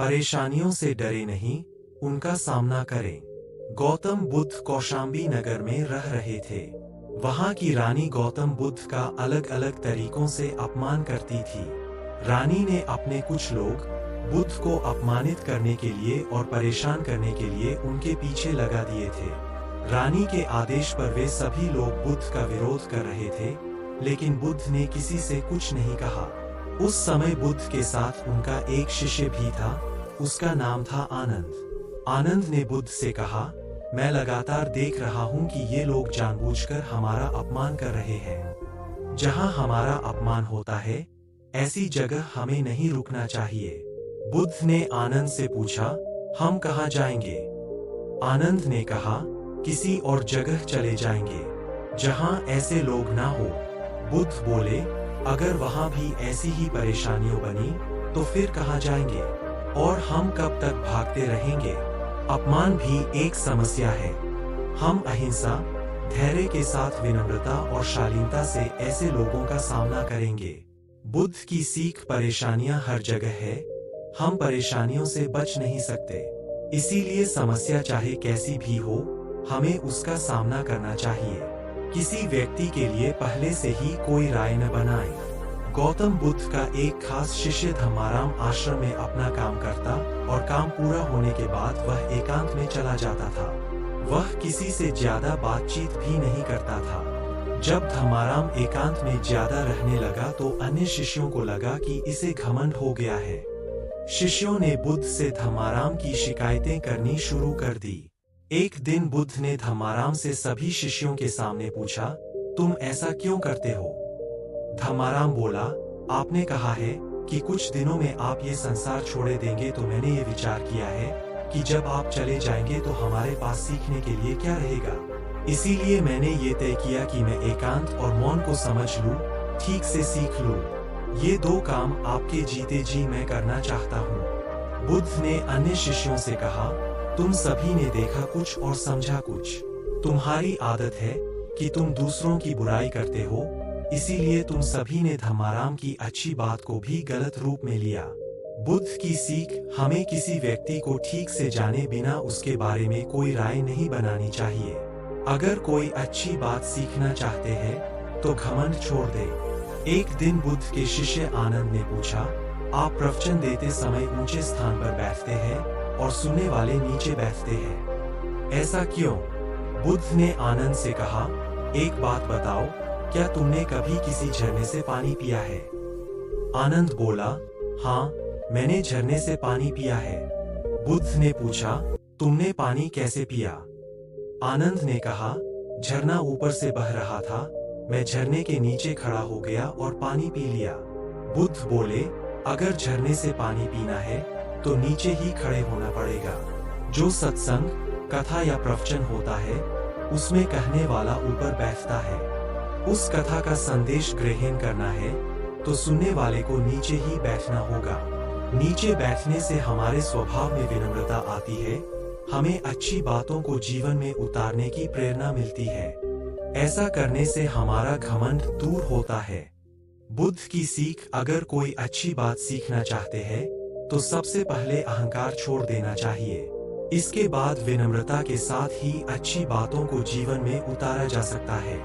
परेशानियों से डरे नहीं, उनका सामना करें। गौतम बुद्ध कौशाम्बी नगर में रह रहे थे। वहां की रानी गौतम बुद्ध का अलग अलग तरीकों से अपमान करती थी। रानी ने अपने कुछ लोग बुद्ध को अपमानित करने के लिए और परेशान करने के लिए उनके पीछे लगा दिए थे। रानी के आदेश पर वे सभी लोग बुद्ध का विरोध कर रहे थे, लेकिन बुद्ध ने किसी से कुछ नहीं कहा। उस समय बुद्ध के साथ उनका एक शिष्य भी था, उसका नाम था आनंद। आनंद ने बुद्ध से कहा, मैं लगातार देख रहा हूँ कि ये लोग जानबूझकर हमारा अपमान कर रहे हैं। जहाँ हमारा अपमान होता है, ऐसी जगह हमें नहीं रुकना चाहिए। बुद्ध ने आनंद से पूछा, हम कहाँ जाएंगे? आनंद ने कहा, किसी और जगह चले जाएंगे जहाँ ऐसे लोग ना हो। बुद्ध बोले, अगर वहाँ भी ऐसी ही परेशानियां बनी तो फिर कहाँ जाएंगे? और हम कब तक भागते रहेंगे? अपमान भी एक समस्या है। हम अहिंसा, धैर्य के साथ विनम्रता और शालीनता से ऐसे लोगों का सामना करेंगे। बुद्ध की सीख परेशानियां हर जगह है, हम परेशानियों से बच नहीं सकते। इसीलिए समस्या चाहे कैसी भी हो, हमें उसका सामना करना चाहिए। किसी व्यक्ति के लिए पहले से ही कोई राय न बनाएं। गौतम बुद्ध का एक खास शिष्य धम्माराम आश्रम में अपना काम करता और काम पूरा होने के बाद वह एकांत में चला जाता था। वह किसी से ज्यादा बातचीत भी नहीं करता था। जब धम्माराम एकांत में ज्यादा रहने लगा तो अन्य शिष्यों को लगा कि इसे घमंड हो गया है। शिष्यों ने बुद्ध से धम्माराम की शिकायतें करनी शुरू कर दी। एक दिन बुद्ध ने धम्माराम से सभी शिष्यों के सामने पूछा, तुम ऐसा क्यों करते हो? धम्माराम बोला, आपने कहा है कि कुछ दिनों में आप ये संसार छोड़े देंगे, तो मैंने ये विचार किया है कि जब आप चले जाएंगे तो हमारे पास सीखने के लिए क्या रहेगा। इसीलिए मैंने ये तय किया कि मैं एकांत और मौन को समझ लूं, ठीक से सीख लूं। ये दो काम आपके जीते जी मैं करना चाहता हूँ। बुद्ध ने अन्य शिष्यों से कहा, तुम सभी ने देखा कुछ और समझा कुछ। तुम्हारी आदत है कि तुम दूसरों की बुराई करते हो, इसीलिए तुम सभी ने धम्माराम की अच्छी बात को भी गलत रूप में लिया। बुद्ध की सीख, हमें किसी व्यक्ति को ठीक से जाने बिना उसके बारे में कोई राय नहीं बनानी चाहिए। अगर कोई अच्छी बात सीखना चाहते हैं तो घमंड छोड़ दे। एक दिन बुद्ध के शिष्य आनंद ने पूछा, आप प्रवचन देते समय ऊंचे स्थान पर बैठते हैं और सुनने वाले नीचे बैठते हैं, ऐसा क्यों? बुद्ध ने आनंद से कहा, एक बात बताओ, क्या तुमने कभी किसी झरने से पानी पिया है? आनंद बोला, हाँ, मैंने झरने से पानी पिया है। बुद्ध ने पूछा, तुमने पानी कैसे पिया? आनंद ने कहा, झरना ऊपर से बह रहा था, मैं झरने के नीचे खड़ा हो गया और पानी पी लिया। बुद्ध बोले, अगर झरने से पानी पीना है तो नीचे ही खड़े होना पड़ेगा। जो सत्संग, कथा या प्रवचन होता है, उसमें कहने वाला ऊपर बैठता है। उस कथा का संदेश ग्रहण करना है तो सुनने वाले को नीचे ही बैठना होगा। नीचे बैठने से हमारे स्वभाव में विनम्रता आती है, हमें अच्छी बातों को जीवन में उतारने की प्रेरणा मिलती है। ऐसा करने से हमारा घमंड दूर होता है। बुद्ध की सीख, अगर कोई अच्छी बात सीखना चाहते हैं तो सबसे पहले अहंकार छोड़ देना चाहिए। इसके बाद विनम्रता के साथ ही अच्छी बातों को जीवन में उतारा जा सकता है।